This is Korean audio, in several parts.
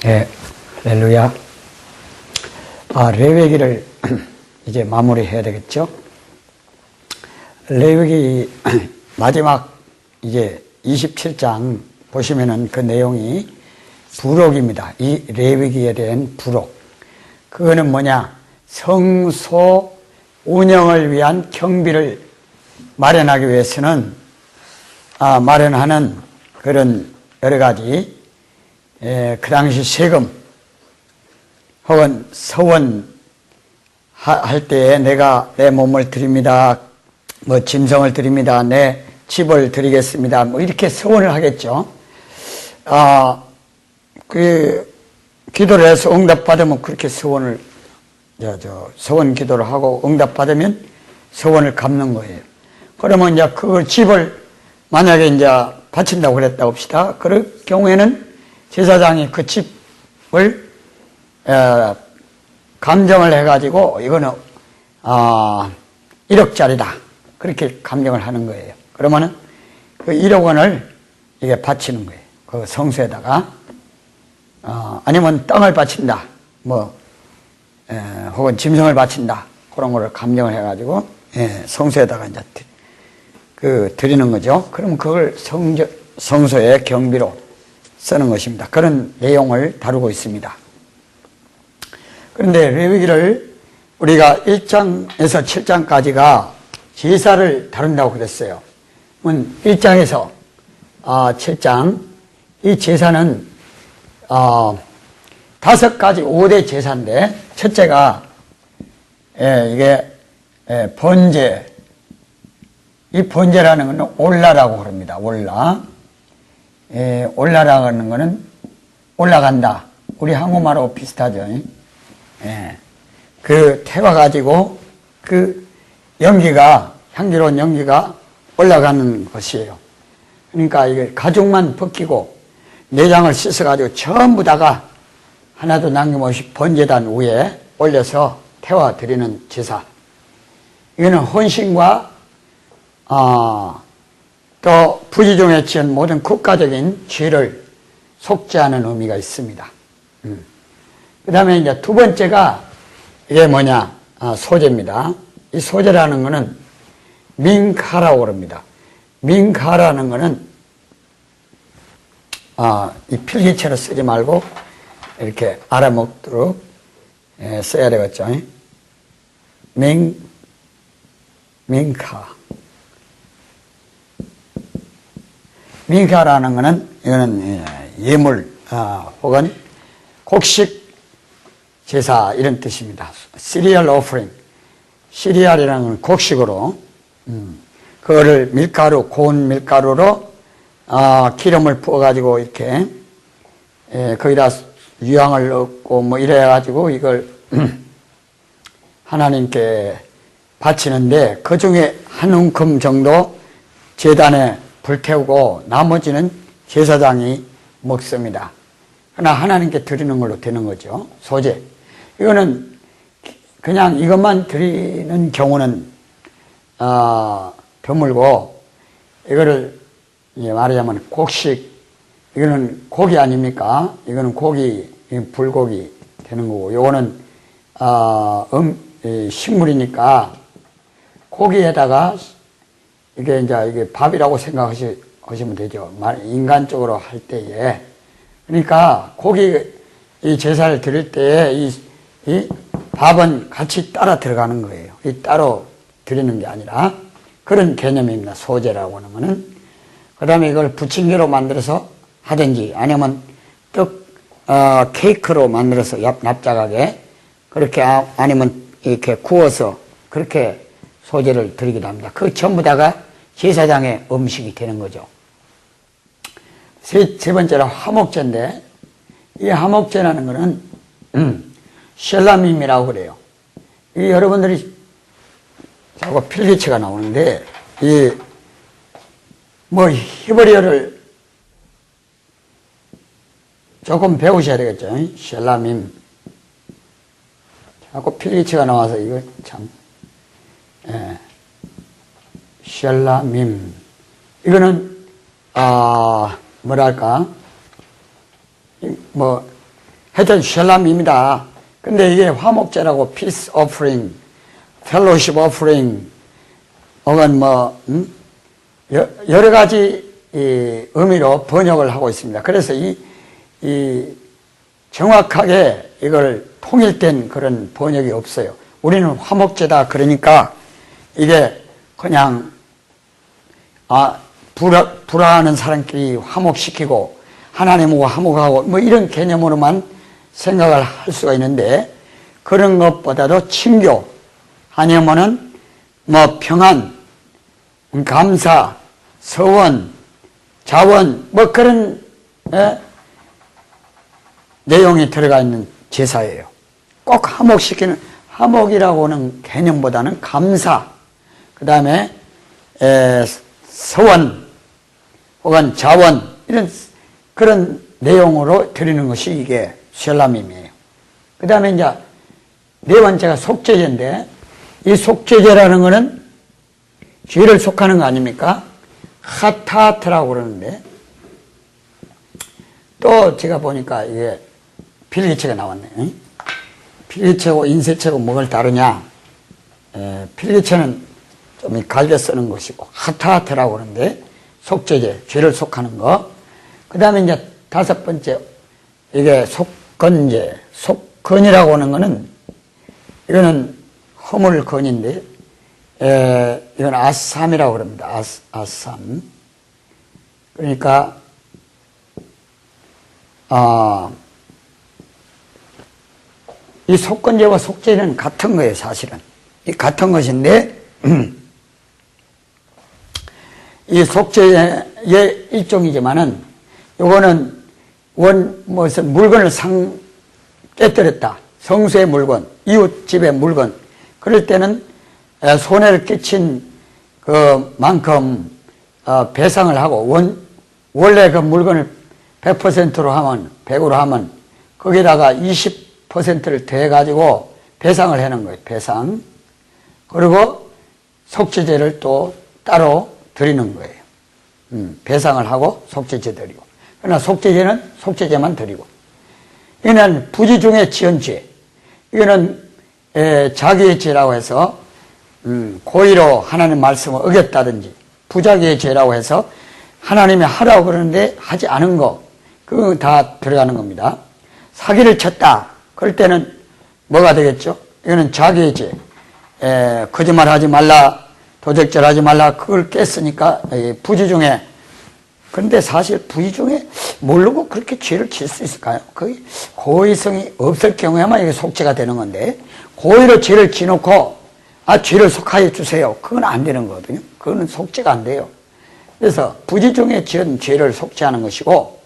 네, 할렐루야. 레위기를 이제 마무리해야 되겠죠? 레위기 마지막 이제 27장 보시면은 그 내용이 부록입니다. 이 레위기에 대한 부록. 그거는 뭐냐? 성소 운영을 위한 경비를 마련하기 위해서는 마련하는 그런 여러 가지 그 당시 세금 혹은 서원 할 때에 내가 내 몸을 드립니다. 뭐 짐승을 드립니다. 내 집을 드리겠습니다. 뭐 이렇게 서원을 하겠죠. 그 기도를 해서 응답받으면 그렇게 서원을 서원 기도를 하고 응답받으면 서원을 갚는 거예요. 그러면 이제 그 집을 만약에 이제 바친다고 그랬다 봅시다. 그럴 경우에는 제사장이 그 집을 감정을 해가지고 이거는 1억짜리다 그렇게 감정을 하는 거예요. 그러면은 그 1억 원을 이게 바치는 거예요. 그 성소에다가 아니면 땅을 바친다 뭐 혹은 짐승을 바친다 그런 거를 감정을 해가지고 성소에다가 이제 드리는 거죠. 그럼 그걸 성소의 경비로 쓰는 것입니다. 그런 내용을 다루고 있습니다. 그런데 레위기를 우리가 1장에서 7장까지가 제사를 다룬다고 그랬어요. 1장에서 7장 이 제사는 5가지 5대 제사인데 첫째가 이게 번제. 이 번제라는 것은 올라라고 그럽니다. 올라. 올라라는 것은 올라간다. 우리 한국말하고 비슷하죠. 그 태워가지고 그 연기가, 향기로운 연기가 올라가는 것이에요. 그러니까 이게 가죽만 벗기고 내장을 씻어가지고 전부 다가 하나도 남김없이 번제단 위에 올려서 태워드리는 제사. 이거는 헌신과 또 부지중에 지은 모든 국가적인 죄를 속죄하는 의미가 있습니다. 그 다음에 이제 두 번째가 이게 뭐냐? 소제입니다. 이 소제라는 거는 민카라고 그럽니다. 민카라는 거는 이 필기체로 쓰지 말고 이렇게 알아먹도록 써야 되겠죠. 민카. 민카라는 거는 이거는 예물 혹은 곡식 제사 이런 뜻입니다. 시리얼 오퍼링. 시리얼이라는 건 곡식으로 그거를 밀가루, 고운 밀가루로 기름을 부어가지고 이렇게 거기다 유향을 넣고 뭐 이래가지고 이걸 하나님께 바치는데 그 중에 한 움큼 정도 제단에 불태우고 나머지는 제사장이 먹습니다. 그러나 하나님께 드리는 걸로 되는 거죠. 소제. 이거는 그냥 이것만 드리는 경우는 드물고 이거를 말하자면 곡식, 이거는 고기 아닙니까? 이거는 고기, 불고기 되는 거고 요거는 식물이니까 고기에다가 이게 밥이라고 생각하시면 되죠. 인간적으로 할 때에. 그러니까 이 제사를 드릴 때에 이 밥은 같이 따라 들어가는 거예요. 이 따로 드리는 게 아니라 그런 개념입니다. 소제라고 하는 거는. 그 다음에 이걸 부침개로 만들어서 하든지 아니면 케이크로 만들어서 납작하게 그렇게 아니면 이렇게 구워서 그렇게 소제를 드리기도 합니다. 그 전부 다가 제사장의 음식이 되는 거죠. 세 번째로 화목제인데 이 화목제라는 거는 셀라밈이라고 그래요. 이 여러분들이 자꾸 필기체가 나오는데 이 히브리어를 조금 배우셔야 되겠죠. 셀라밈. 자꾸 필기체가 나와서 이거 참 셀라밈. 이거는 뭐랄까 하여튼 쉘람입니다. 근데 이게 화목제라고 peace offering, fellowship offering, 혹은 뭐 여러 가지 의미로 번역을 하고 있습니다. 그래서 이 정확하게 이걸 통일된 그런 번역이 없어요. 우리는 화목제다 그러니까 이게 그냥 불화하는 사람끼리 화목시키고 하나님과 화목하고 뭐 이런 개념으로만 생각을 할 수가 있는데, 그런 것보다도 친교 아니면은 뭐 평안, 감사, 서원, 자원 뭐 그런 내용이 들어가 있는 제사예요. 꼭 화목시키는, 화목이라고 하는 개념보다는 감사, 그 다음에 서원 혹은 자원 이런 그런 내용으로 드리는 것이 이게 쉘람임이에요. 그 다음에 이제 네 번째가 속죄제인데, 이 속죄제라는 것은 죄를 속하는 거 아닙니까? 하타트라고 그러는데, 또 제가 보니까 이게 필기체가 나왔네. 필기체고 인쇄체고 뭐가 다르냐? 필기체는 좀 갈겨 쓰는 것이고, 하타트라고 그러는데, 속죄제, 죄를 속하는 거. 그 다음에 이제 다섯 번째, 이게 속건제, 속건이라고 하는 거는, 이거는 허물건인데, 이건 아삼이라고 그럽니다. 아삼. 그러니까, 이 속건제와 속죄는 같은 거예요, 사실은. 이 같은 것인데, 이 속죄의 일종이지만은, 요거는 무슨 물건을 깨뜨렸다. 성수의 물건, 이웃집의 물건. 그럴 때는 손해를 끼친 그만큼 배상을 하고, 원래 그 물건을 100%로 하면, 100으로 하면, 거기다가 20%를 더해가지고 배상을 하는 거예요, 배상. 그리고 속죄제를 또 따로 드리는 거예요. 배상을 하고 속죄제 드리고. 그러나 속죄제는 속죄제만 드리고. 이거는 부지 중에 지은 죄. 이거는 자기의 죄라고 해서 고의로 하나님 말씀을 어겼다든지, 부자기의 죄라고 해서 하나님이 하라고 그러는데 하지 않은 거, 그거 다 들어가는 겁니다. 사기를 쳤다. 그럴 때는 뭐가 되겠죠? 이거는 자기의 죄. 거짓말 하지 말라, 도적질 하지 말라, 그걸 깼으니까 부지 중에. 그런데 사실 부지 중에 모르고 그렇게 죄를 질 수 있을까요? 거의 고의성이 없을 경우에만 이게 속죄가 되는 건데, 고의로 죄를 지놓고 죄를 속하여 주세요, 그건 안 되는 거거든요. 그거는 속죄가 안 돼요. 그래서 부지 중에 지은 죄를 속죄하는 것이고,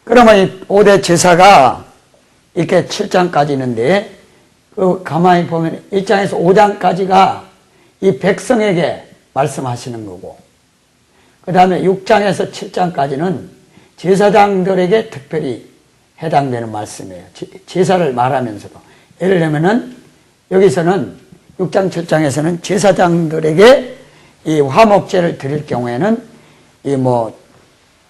그러면 이 5대 제사가 이렇게 7장까지 있는데, 그 가만히 보면 1장에서 5장까지가 이 백성에게 말씀하시는 거고, 그 다음에 6장에서 7장까지는 제사장들에게 특별히 해당되는 말씀이에요. 제사를 말하면서도. 예를 들면은 여기서는 6장, 7장에서는 제사장들에게 이 화목제를 드릴 경우에는 이 뭐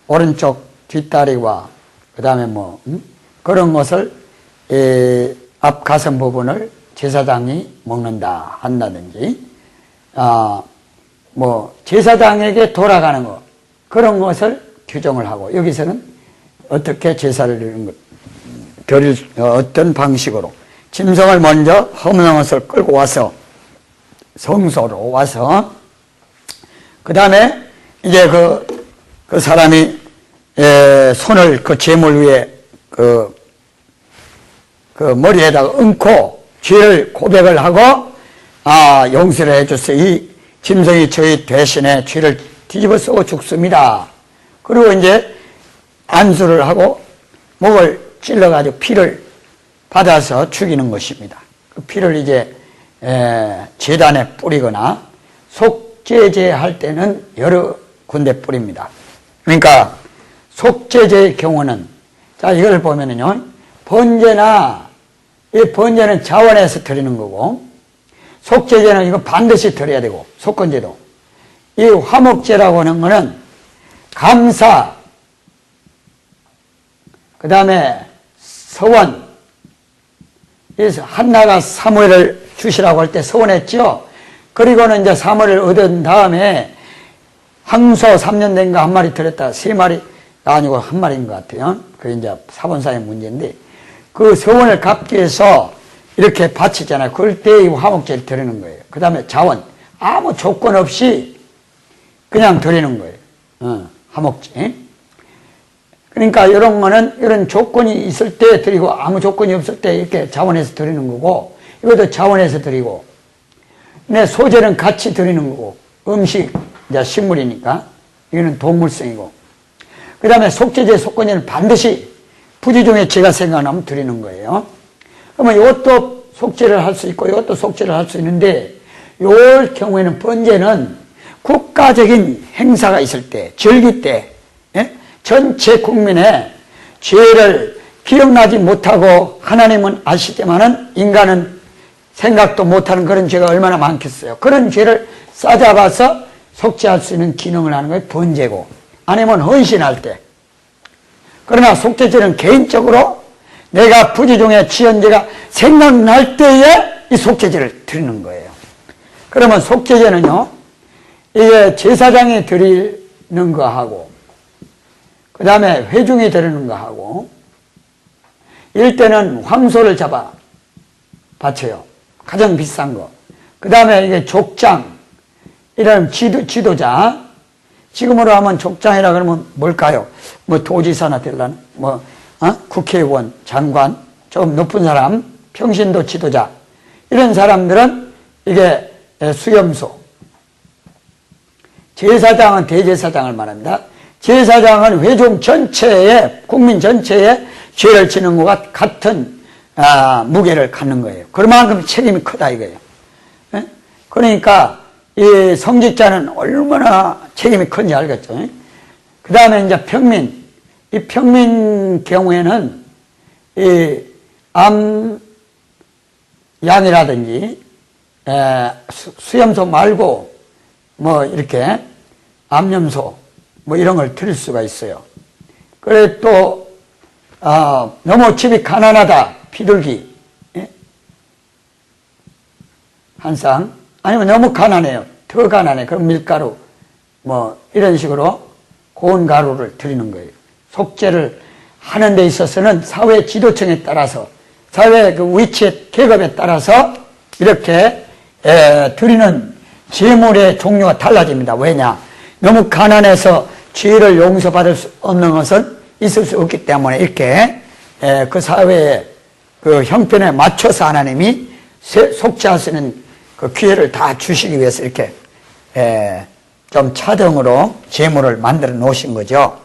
오른쪽 뒷다리와 그 다음에 뭐 그런 것을 앞 가슴 부분을 제사장이 먹는다 한다든지, 뭐 제사장에게 돌아가는 것, 그런 것을 규정을 하고, 여기서는 어떻게 제사를 드릴 어떤 방식으로 짐승을 먼저 허물한 것을 끌고 와서 성소로 와서, 그 다음에 이제 그 사람이 손을 그 제물 위에 그 머리에다가 얹고 죄를 고백을 하고, 용서를 해주세요. 이 짐승이 저희 대신에 죄를 뒤집어 쓰고 죽습니다. 그리고 이제 안수를 하고 목을 찔러가지고 피를 받아서 죽이는 것입니다. 그 피를 이제 제단에 뿌리거나, 속죄제 할 때는 여러 군데 뿌립니다. 그러니까 속죄제의 경우는, 자, 이걸 보면은요, 이 번제는 자원에서 드리는 거고, 속죄제는 이거 반드시 드려야 되고, 속건제도. 이 화목제라고 하는 거는 감사, 그 다음에 서원, 한나가 사무엘을 주시라고 할 때 서원했죠. 그리고는 이제 사무엘을 얻은 다음에 항소 3년 된 거 한 마리 들였다. 3마리가 아니고 한 마리인 것 같아요. 그게 이제 사본상의 문제인데, 그 서원을 갚기 위해서 이렇게 바치잖아요. 그럴 때 이 화목제를 드리는 거예요. 그 다음에 자원, 아무 조건 없이 그냥 드리는 거예요. 화목제. 그러니까 이런 거는 이런 조건이 있을 때 드리고 아무 조건이 없을 때 이렇게 자원해서 드리는 거고, 이것도 자원해서 드리고, 근데 소재는 같이 드리는 거고, 음식, 이제 식물이니까 이거는 동물성이고, 그 다음에 속죄제 속건제는 반드시 부지 중에 제가 생각나면 드리는 거예요. 그러면 이것도 속죄를 할 수 있고 이것도 속죄를 할 수 있는데, 요 경우에는 번제는 국가적인 행사가 있을 때, 절기 때, 예? 전체 국민의 죄를 기억나지 못하고 하나님은 아시지만은 인간은 생각도 못하는 그런 죄가 얼마나 많겠어요. 그런 죄를 싸잡아서 속죄할 수 있는 기능을 하는 것이 번제고, 아니면 헌신할 때. 그러나 속죄제는 개인적으로 내가 부지 중에 지은 죄가 생각날 때에 이 속죄제를 드리는 거예요. 그러면 속죄제는요, 이게 제사장이 드리는 거 하고, 그 다음에 회중이 드리는 거 하고, 이럴 때는 황소를 잡아 바쳐요. 가장 비싼 거. 그 다음에 이게 족장, 이런 지도자, 지금으로 하면 족장이라 그러면 뭘까요? 뭐 도지사나 될라나? 국회의원, 장관, 좀 높은 사람, 평신도 지도자, 이런 사람들은 이게 수염소. 제사장은 대제사장을 말합니다. 제사장은 회중 전체에, 국민 전체에 죄를 지는 것과 같은 무게를 갖는 거예요. 그만큼 책임이 크다 이거예요. 예? 그러니까 이 성직자는 얼마나 책임이 큰지 알겠죠. 그 다음에 이제 평민, 이 평민 경우에는 이 암양이라든지 수염소 말고 뭐 이렇게 암염소 뭐 이런 걸 드릴 수가 있어요. 그래 또 너무 집이 가난하다, 비둘기 한 쌍, 아니면 너무 가난해요, 더 가난해, 그럼 밀가루 뭐 이런 식으로 고운 가루를 드리는 거예요. 속죄를 하는 데 있어서는 사회 지도층에 따라서, 사회 그 위치의 계급에 따라서 이렇게 드리는 제물의 종류가 달라집니다. 왜냐? 너무 가난해서 죄를 용서받을 수 없는 것은 있을 수 없기 때문에 이렇게 그 사회의 그 형편에 맞춰서 하나님이 속죄할 수 있는 그 기회를 다 주시기 위해서 이렇게 좀 차등으로 제물을 만들어 놓으신 거죠.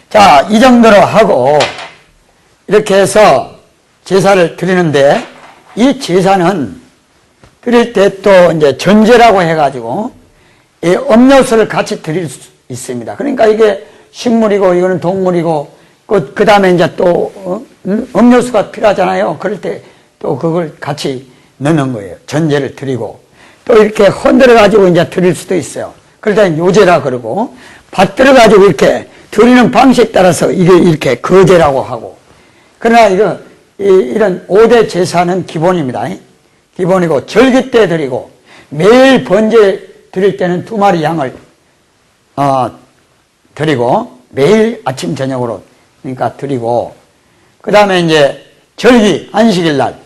자, 이 정도로 하고 이렇게 해서 제사를 드리는데, 이 제사는 드릴 때 또 이제 전제라고 해가지고 이 음료수를 같이 드릴 수 있습니다. 그러니까 이게 식물이고 이거는 동물이고 그 다음에 이제 또 음료수가 필요하잖아요. 그럴 때 또 그걸 같이 넣는 거예요. 전제를 드리고 또 이렇게 흔들어 가지고 이제 드릴 수도 있어요. 그럴 때는 요제라 그러고, 받들어 가지고 이렇게 드리는 방식에 따라서 이게 이렇게 거제라고 하고. 그러나 이런 5대 제사는 기본입니다. 기본이고, 절기 때 드리고, 매일 번제 드릴 때는 2마리 양을 드리고, 매일 아침 저녁으로 그러니까 드리고, 그 다음에 이제 절기 안식일 날,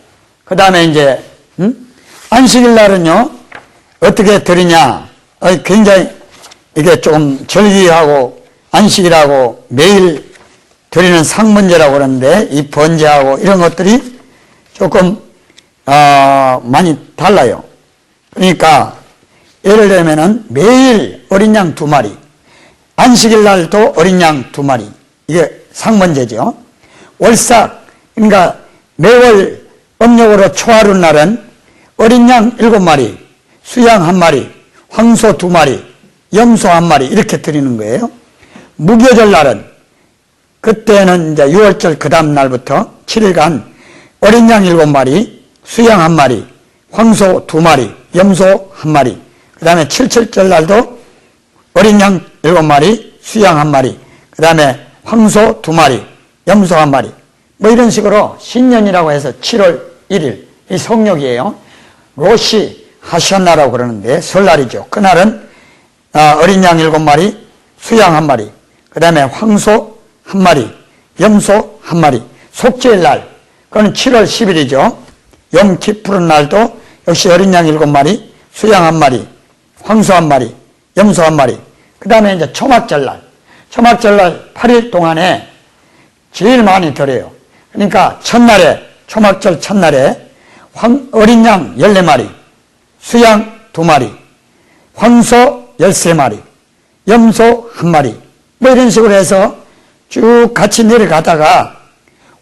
그 다음에 이제 안식일 날은요 어떻게 드리냐? 굉장히 이게 좀 절기하고 안식일하고 매일 드리는 상번제라고 그러는데, 이 번제하고 이런 것들이 조금 많이 달라요. 그러니까 예를 들면은 매일 어린 양 2마리, 안식일 날도 어린 양 2마리, 이게 상번제죠. 월삭, 그러니까 매월 음력으로 초하루 날은 어린 양 7마리, 수양 1마리, 황소 2마리, 염소 1마리 이렇게 드리는 거예요. 무교절 날은, 그때는 이제 6월절 그 다음 날부터 7일간 어린 양 7마리, 수양 1마리, 황소 2마리, 염소 1마리, 그 다음에 7.7절 날도 어린 양 7마리, 수양 1마리, 그 다음에 황소 2마리, 염소 한 마리, 뭐 이런 식으로 신년이라고 해서 7월 1일 이 성욕이에요. 로시 하션나라고 그러는데 설날이죠. 그날은 어린 양 7마리, 수양 1마리, 그 다음에 황소 1마리, 염소 1마리, 속죄일 날, 그건 7월 10일이죠. 염키푸른 날도 역시 어린 양 7마리, 수양 1마리, 황소 1마리, 염소 1마리, 그 다음에 이제 초막절 날, 초막절 날 8일 동안에 제일 많이 드려요. 그러니까 첫날에, 초막절 첫날에 어린 양 14마리, 수양 2마리, 황소 13마리, 염소 1마리, 뭐 이런 식으로 해서 쭉 같이 내려가다가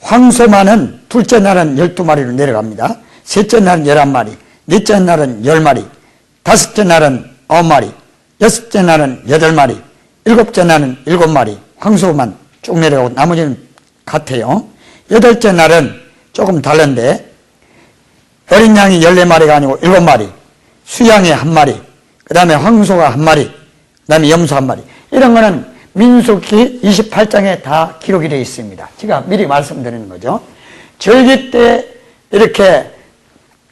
황소만은 둘째 날은 12마리로 내려갑니다. 셋째 날은 11마리, 넷째 날은 10마리, 다섯째 날은 9마리, 여섯째 날은 8마리, 일곱째 날은 7마리, 황소만 쭉 내려가고 나머지는 같아요. 여덟째 날은 조금 다른데 어린 양이 14마리가 아니고 7마리, 수양이 1마리, 그 다음에 황소가 1마리, 그 다음에 염소 1마리. 이런 거는 민수기 28장에 다 기록이 되어 있습니다. 제가 미리 말씀드리는 거죠. 절기 때 이렇게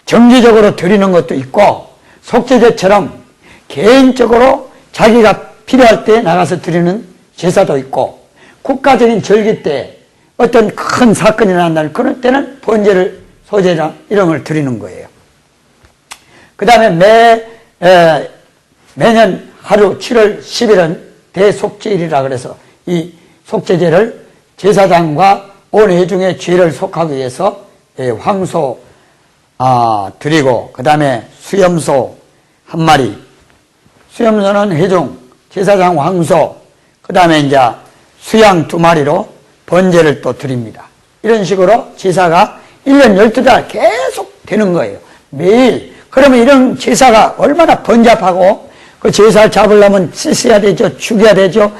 정기적으로 드리는 것도 있고 속죄제처럼 개인적으로 자기가 필요할 때 나가서 드리는 제사도 있고 국가적인 절기 때 어떤 큰 사건이 난다는 그런 때는 번제를 소제나 이런 걸 드리는 거예요. 그 다음에 매년 하루 7월 10일은 대속죄일이라 그래서 이 속죄제를 제사장과 온 회중의 죄를 속하기 위해서 황소 드리고 그 다음에 수염소 1마리, 수염소는 회중, 제사장 황소, 그 다음에 이제 수양 2마리로 번제를 또 드립니다. 이런 식으로 제사가 1년 12달 계속 되는 거예요. 매일. 그러면 이런 제사가 얼마나 번잡하고 그 제사를 잡으려면 씻어야 되죠. 죽여야 되죠.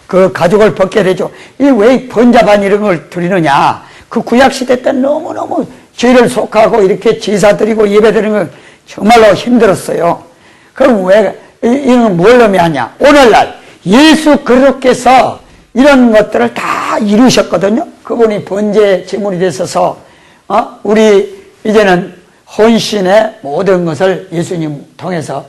그 가죽을 벗겨야 되죠. 이 왜 번잡한 이런 걸 드리느냐. 그 구약시대 때 너무너무 죄를 속하고 이렇게 제사 드리고 예배 드리는 건 정말로 힘들었어요. 그럼 왜 이런 뭘 의미하냐. 오늘날 예수 그리스도께서 이런 것들을 다 이루셨거든요. 그분이 번제 제물이 되셔서 우리 이제는 헌신의 모든 것을 예수님 통해서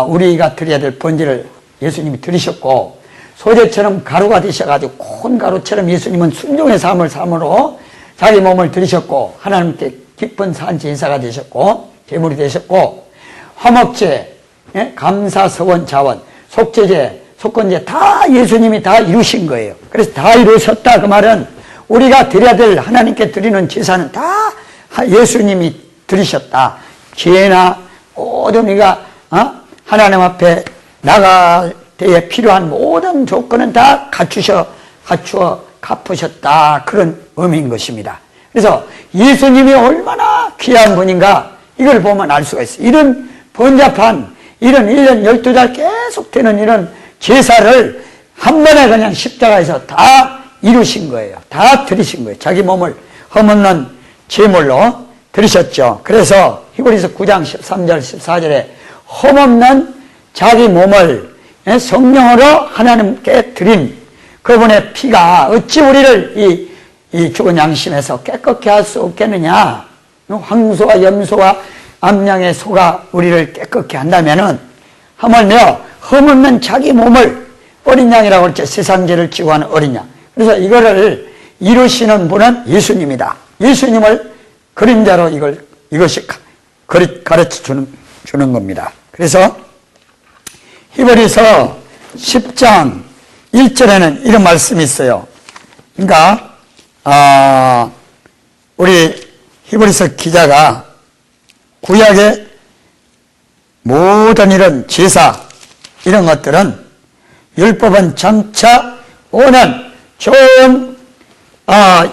우리가 드려야 될 번제를 예수님이 드리셨고 소재처럼 가루가 되셔가지고 큰 가루처럼 예수님은 순종의 삶을 삶으로 자기 몸을 드리셨고 하나님께 기쁜 산 제사가 되셨고 제물이 되셨고 화목제, 감사, 서원, 자원, 속죄제, 속건제 다 예수님이 다 이루신 거예요. 그래서 다 이루셨다 그 말은 우리가 드려야 될 하나님께 드리는 제사는 다 예수님이 드리셨다. 죄나 모든 우리가 하나님 앞에 나갈 때에 필요한 모든 조건은 다 갖추어 갚으셨다. 그런 의미인 것입니다. 그래서 예수님이 얼마나 귀한 분인가 이걸 보면 알 수가 있어요. 이런 번잡한 이런 1년 12달 계속 되는 이런 제사를 한 번에 그냥 십자가에서 다 이루신 거예요. 다 드리신 거예요. 자기 몸을 흠없는 제물로 드리셨죠. 그래서 히브리서 9장 13절 14절에 흠없는 자기 몸을 성령으로 하나님께 드린 그분의 피가 어찌 우리를 이 죽은 양심에서 깨끗게 할 수 없겠느냐. 황소와 염소와 암양의 소가 우리를 깨끗게 한다면은 하물며 흠없는 자기 몸을 어린 양이라고 그랬죠. 세상 죄를 지고 하는 어린 양. 그래서 이거를 이루시는 분은 예수님이다. 예수님을 그림자로 이것이 가르쳐 주는 겁니다. 그래서 히브리서 10장 1절에는 이런 말씀이 있어요. 그러니까 우리 히브리서 기자가 구약의 모든 이런 제사 이런 것들은 율법은 장차 오는 좋은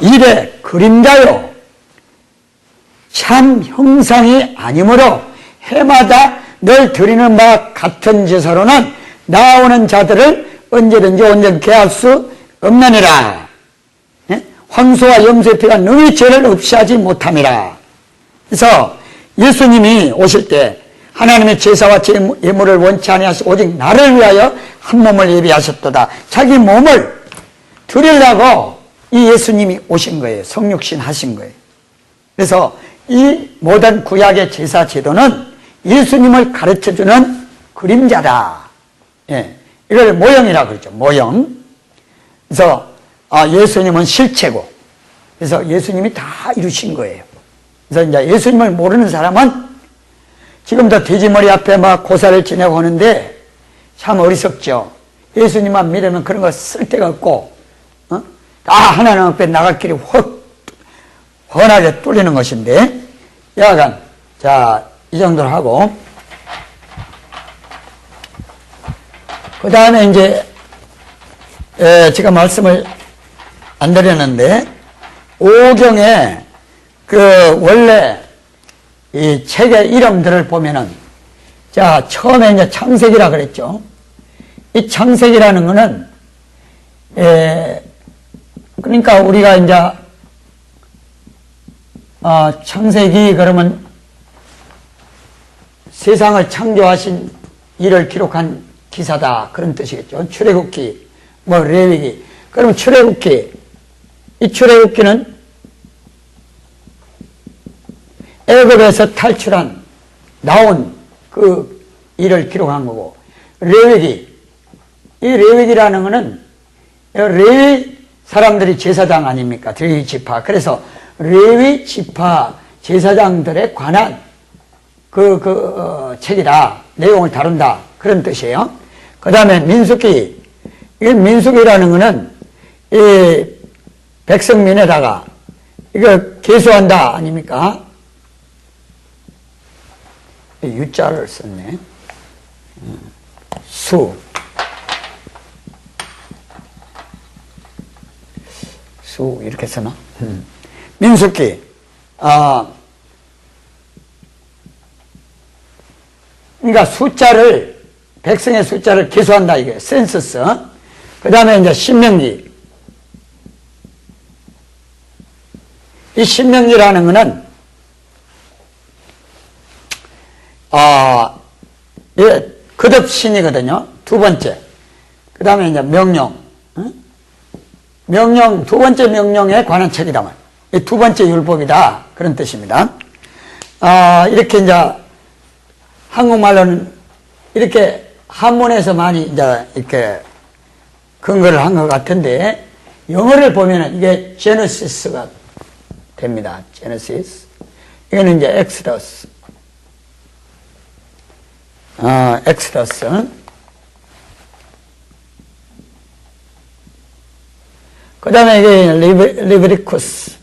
일의 그림자요 참 형상이 아니므로 해마다 늘 드리는 바와 같은 제사로는 나오는 자들을 언제든지 온전케 할 수 없느니라. 황소와 염소의 피가 능히 죄를 없이 하지 못함이라. 그래서 예수님이 오실 때 하나님의 제사와 예물을 원치 아니하시고 오직 나를 위하여 한 몸을 예비하셨도다. 자기 몸을 드리려고 이 예수님이 오신 거예요. 성육신 하신 거예요. 그래서 이 모든 구약의 제사 제도는 예수님을 가르쳐주는 그림자다. 예, 이걸 모형이라고 그러죠. 모형. 그래서 예수님은 실체고, 그래서 예수님이 다 이루신 거예요. 그래서 이제 예수님을 모르는 사람은 지금도 돼지머리 앞에 막 고사를 지내고 하는데 참 어리석죠. 예수님만 믿으면 그런 거 쓸 데가 없고, 다 하나님 앞에 나갈 길이 훤하게 뚫리는 것인데, 여하간, 자, 이 정도로 하고, 그 다음에 이제, 제가 말씀을 안 드렸는데, 오경에 원래 이 책의 이름들을 보면은, 자, 처음에 이제 창세기라 그랬죠. 이 창세기라는 거는, 그러니까 우리가 이제, 창세기 그러면 세상을 창조하신 일을 기록한 기사다. 그런 뜻이겠죠. 출애굽기, 뭐, 레위기. 그러면 출애굽기, 이 출애굽기는 애굽에서 탈출한, 나온 그 일을 기록한 거고, 레위기, 이 레위기라는 거는 레위 사람들이 제사장 아닙니까? 레위 지파. 그래서 레위 지파 제사장들에 관한 책이다. 내용을 다룬다. 그런 뜻이에요. 그 다음에 민수기. 이 민수기라는 거는 이 백성민에다가 이거 계수한다. 아닙니까? 유자를 썼네. 수. 이렇게 쓰나? 민수기. 그러니까 백성의 숫자를 계수한다, 이게. 센서스. 그 다음에 이제 신명기. 이 신명기라는 거는, 거듭신이거든요. 두 번째. 그 다음에 이제 명령. 두 번째 명령에 관한 책이다 말. 이 두 번째 율법이다. 그런 뜻입니다. 이렇게 이제 한국말로는 이렇게 한문에서 많이 이제 이렇게 근거를 한 것 같은데, 영어를 보면은 이게 제너시스가 됩니다. 제너시스. 이거는 이제 엑스더스. 엑스더스. 그 다음에 이게 리브리쿠스.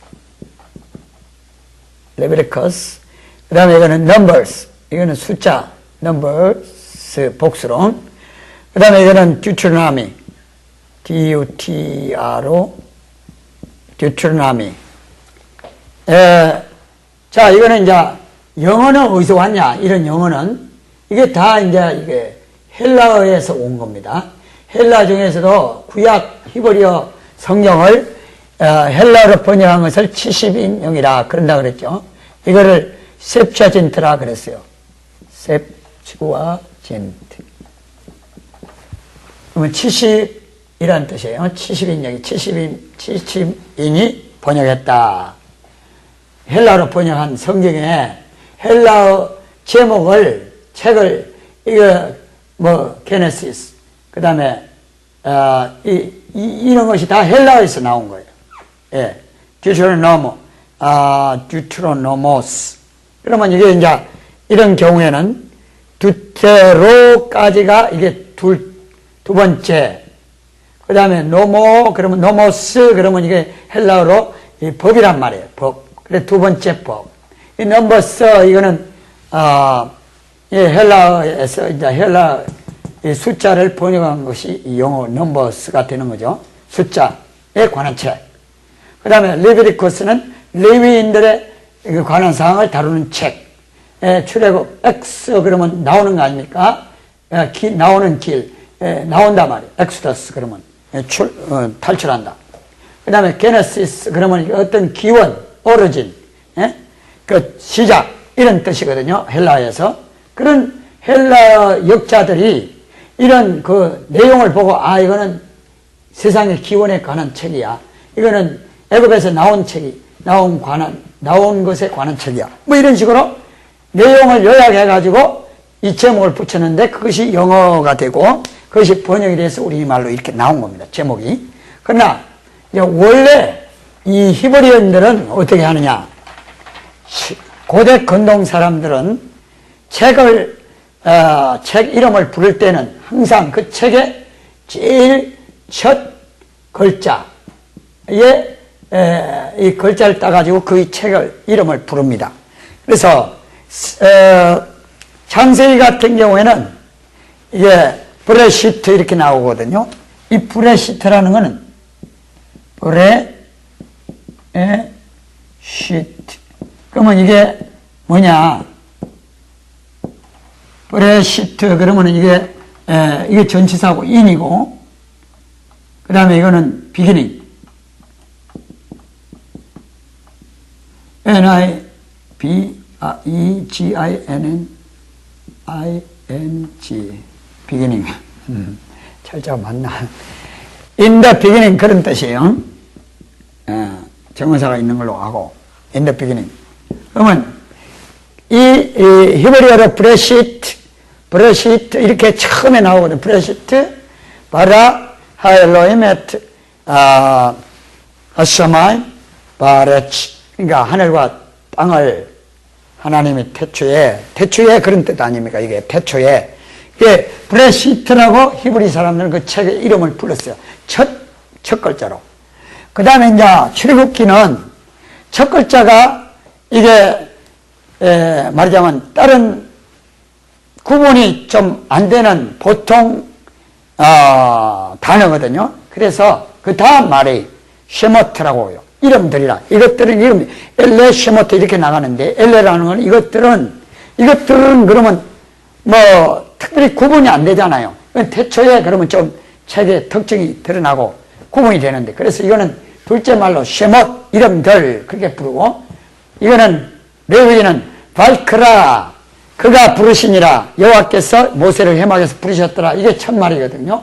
그 다음에 이거는 numbers. 이거는 숫자. numbers. 복수로. 그 다음에 이거는 Deuteronomy. D-U-T-R-O. Deuteronomy. 자, 이거는 이제 영어는 어디서 왔냐? 이런 영어는 이게 다 이제 이게 헬라어에서 온 겁니다. 헬라 중에서도 구약 히브리어 성경을 헬라어로 번역한 것을 70인용이라 그런다 그랬죠. 이거를 셉차진트라 그랬어요. 셉추아진트. 그러면 70이라는 뜻이에요. 70인용이 70인이 번역했다. 헬라어로 번역한 성경에 헬라어 책을 이거 게네시스, 그 다음에 이런 것이 다 헬라어에서 나온 거예요. 예. 듀트로노모스. 그러면 이게 이제 이런 경우에는 두테로까지가 이게 두 번째. 그 다음에 그러면 노모스, 그러면 이게 헬라어로 이 법이란 말이에요. 법. 그래, 두 번째 법. 이 넘버스, 이거는, 헬라어에서 이제 헬라 숫자를 번역한 것이 영어 넘버스가 되는 거죠. 숫자에 관한 책. 그 다음에 레비티쿠스는 레위인들의 관한 사항을 다루는 책. 출애굽 X 그러면 나오는 거 아닙니까? 나오는 길. 나온단 말이에요. 엑스더스 그러면 탈출한다. 그 다음에 게네시스 그러면 어떤 기원, 오리진, 그 시작 이런 뜻이거든요. 헬라에서. 그런 헬라 역자들이 이런 그 내용을 보고 이거는 세상의 기원에 관한 책이야. 이거는 애굽에서 나온 책이, 나온 것에 관한 책이야. 뭐 이런 식으로 내용을 요약해가지고 이 제목을 붙였는데 그것이 영어가 되고 그것이 번역이 돼서 우리말로 이렇게 나온 겁니다. 제목이. 그러나 원래 이 히브리인들은 어떻게 하느냐. 고대 근동 사람들은 책 이름을 부를 때는 항상 그 책의 제일 첫 글자에 이 글자를 따가지고 그 책을 이름을 부릅니다. 그래서 창세기 같은 경우에는 이게 브레시트 이렇게 나오거든요. 이 브레시트라는 거는 브레시트. 그러면 이게 뭐냐? 브레시트 그러면 이게 전치사고 인이고, 그 다음에 이거는 비기닝. N-I-B-E-G-I-N-N-I-N-G. 비기닝. 철자가 맞나? In the beginning 그런 뜻이에요. 정언사가 있는 걸로 하고, in the beginning. 그러면 이 히브리어로 브레시트 이렇게 처음에 나오거든. 브레시트 바라 하엘로임 에트 하샤마이 바레치. 그러니까 하늘과 땅을 하나님이 태초에 그런 뜻 아닙니까? 이게 태초에. 이게 브레시트라고 히브리 사람들은 그 책의 이름을 불렀어요. 첫 글자로. 그 다음에 이제 출애굽기는 첫 글자가 이게 말하자면 다른 구분이 좀 안 되는 보통 단어거든요. 그래서 그 다음 말이 쉐모트라고 해요. 이름들이라. 이것들은 이름 엘레 쉐모트 이렇게 나가는데 엘레라는 건 이것들은 그러면 뭐 특별히 구분이 안 되잖아요. 태초에 그러면 좀 책의 특징이 드러나고 구분이 되는데, 그래서 이거는 둘째 말로 쉐못 이름들 그렇게 부르고, 이거는 레위기는 발크라 그가 부르시니라 여호와께서 모세를 해막에서 부르셨더라. 이게 첫 말이거든요.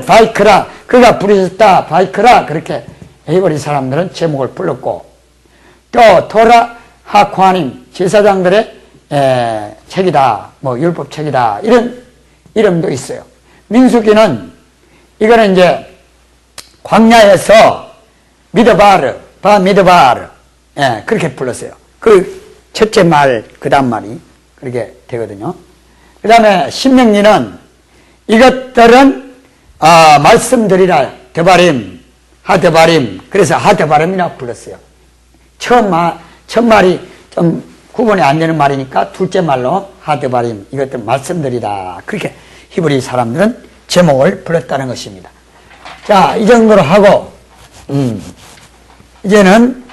발크라 그가 부르셨다. 발크라 그렇게 히브리 사람들은 제목을 불렀고, 또 토라 하코하님 제사장들의 책이다, 뭐 율법 책이다, 이런 이름도 있어요. 민수기는 이거는 이제 광야에서 미드바르 그렇게 불렀어요. 그 첫째 말 그 다음 말이 그렇게 되거든요. 그 다음에 신명기는 이것들은 말씀드리라 하드바림 그래서 하드바림이라고 불렀어요. 첫 말이 좀 구분이 안 되는 말이니까 둘째 말로 하드바림 이것들 말씀드리다 그렇게 히브리 사람들은 제목을 불렀다는 것입니다. 자, 이 정도로 하고 이제는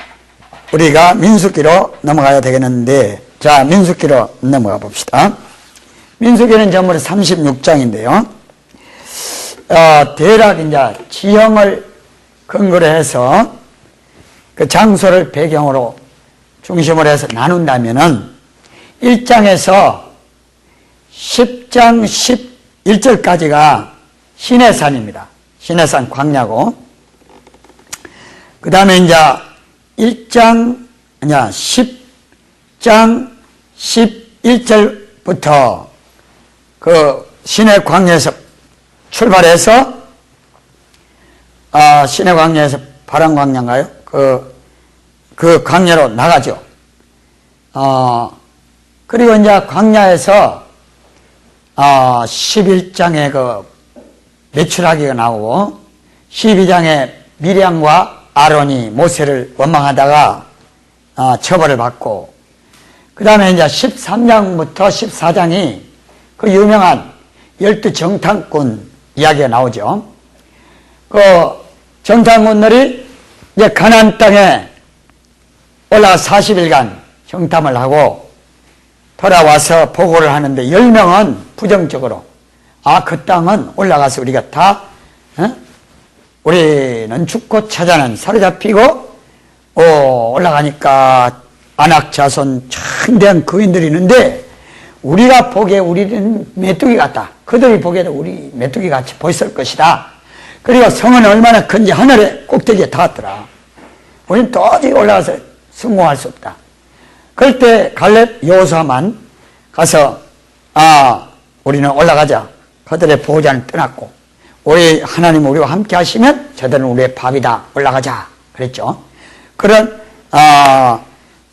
우리가 민수기로 넘어가야 되겠는데, 자, 민수기로 넘어가 봅시다. 민수기는 전부 36장인데요. 대략 이제 지형을 근거로 해서 그 장소를 배경으로 중심으로 해서 나눈다면은 1장에서 10장 11절까지가 시내산입니다. 시내산 광야고, 그 다음에 이제 10장 11절부터 그 시내 광야에서 출발해서 시내 광야에서 바람 광야인가요? 그 광야로 나가죠. 그리고 이제 광야에서 11장에 그 매출하기가 나오고 12장에 미량과 아론이 모세를 원망하다가 처벌을 받고, 그 다음에 이제 13장부터 14장이 그 유명한 12정탐꾼 이야기가 나오죠. 그 정탐꾼들이 이제 가나안 땅에 올라가 40일간 정탐을 하고 돌아와서 보고를 하는데 10명은 부정적으로 그 땅은 올라가서 우리가 다 우리는 죽고 찾아는 사로잡히고 올라가니까 아낙 자손 창대한 거인들이 있는데 우리가 보기에 우리는 메뚜기 같다. 그들이 보기에도 우리 메뚜기 같이 보였을 것이다. 그리고 성은 얼마나 큰지 하늘의 꼭대기에 닿았더라. 우리는 도저히 올라가서 성공할 수 없다. 그럴 때 갈렙 여호수아만 가서 우리는 올라가자. 그들의 보호자는 떠났고 우리 하나님 우리와 함께 하시면 저들은 우리의 밥이다. 올라가자. 그랬죠. 그런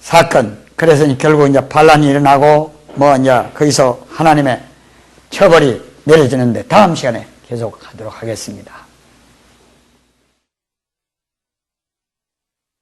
사건. 그래서 결국 이제 반란이 일어나고 이제 거기서 하나님의 처벌이 내려지는데 다음 시간에 계속 하도록 하겠습니다.